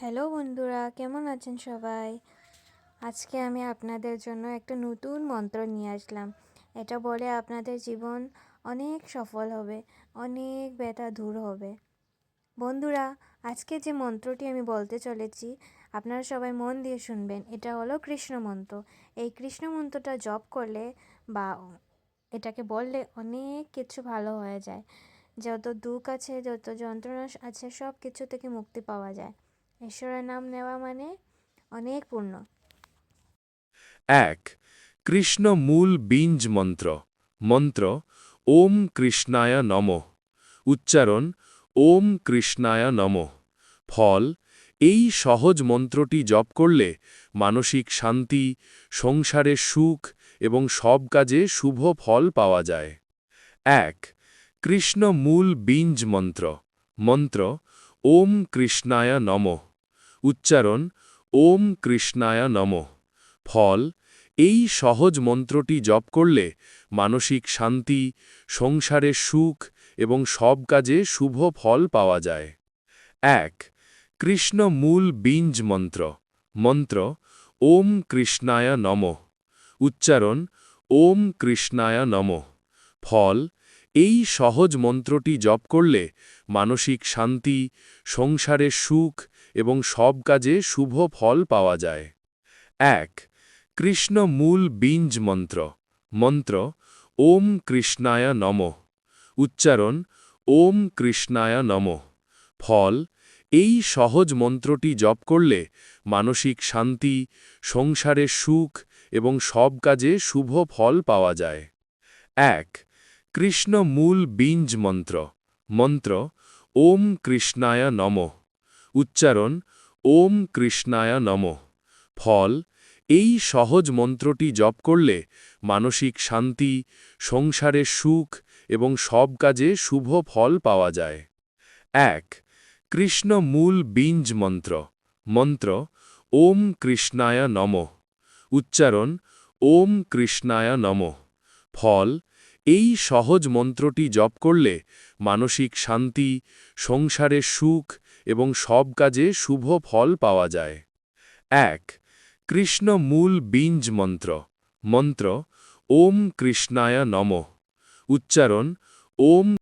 Hello বন্ধুরা, কেমন আছেন সবাই? আজকে আমি আপনাদের জন্য একটা নতুন মন্ত্র নিয়ে আসলাম। এটা বলে আপনাদের জীবন অনেক সফল হবে, অনেক ব্যথা দূর হবে। বন্ধুরা, আজকে যে মন্ত্রটি আমি বলতে চলেছি, আপনারা সবাই মন দিয়ে শুনবেন। এটা হলো কৃষ্ণ মন্ত্র। এই কৃষ্ণ মন্ত্রটা জপ করলে বা এটাকে বললে অনেক কিছু ভালো হয়ে যায়। যত দুঃখ আছে, যত যন্ত্রণা আছে, সব কিছু থেকে মুক্তি পাওয়া যায়। ঈশ্বরের নাম নেওয়া মানে অনেক পূর্ণ। ১ কৃষ্ণ মূল বীজ মন্ত্র মন্ত্র ওম কৃষ্ণায় নমঃ উচ্চারণ ওম কৃষ্ণায় নমঃ ফল এই সহজ মন্ত্রটি জপ করলে মানসিক শান্তি, সংসারের সুখ এবং সব কাজে শুভ ফল পাওয়া যায়। ১ কৃষ্ণ মূল বীজ মন্ত্র মন্ত্র ওম কৃষ্ণায় নমঃ উচ্চারণ ওম কৃষ্ণায় নমঃ ফল এই সহজ মন্ত্রটি জপ করলে মানসিক শান্তি, সংসারের সুখ এবং সব কাজে শুভ ফল পাওয়া যায়। ১ কৃষ্ণ মূল বীজ মন্ত্র মন্ত্র ওম কৃষ্ণায় নমঃ উচ্চারণ ওম কৃষ্ণায় নমঃ ফল এই সহজ মন্ত্রটি জপ করলে মানসিক শান্তি, সংসারের সুখ এবং সব কাজে শুভ ফল পাওয়া যায়। ১ কৃষ্ণ মূল বীজ মন্ত্র মন্ত্র ওম কৃষ্ণায় নমঃ উচ্চারণ ওম কৃষ্ণায় নমঃ ফল এই সহজ মন্ত্রটি জপ করলে মানসিক শান্তি, সংসারের সুখ এবং সব কাজে শুভ ফল পাওয়া যায়। ১ কৃষ্ণ মূল বীজ মন্ত্র মন্ত্র ওম কৃষ্ণায় নমঃ উচ্চারণ ওম কৃষ্ণায় নমঃ ফল এই সহজ মন্ত্রটি জপ করলে মানসিক শান্তি, সংসারের সুখ এবং সব কাজে শুভ ফল পাওয়া যায়। ১ কৃষ্ণ মূল বীজ মন্ত্র মন্ত্র ওম কৃষ্ণায় নমঃ উচ্চারণ ওম কৃষ্ণায় নমঃ ফল এই সহজ মন্ত্রটি জপ করলে মানসিক শান্তি, সংসারের সুখ এবং সব কাজে শুভ ফল পাওয়া যায়। ১ কৃষ্ণ মূল বীজ মন্ত্র মন্ত্র ওম কৃষ্ণায় নমঃ উচ্চারণ ওম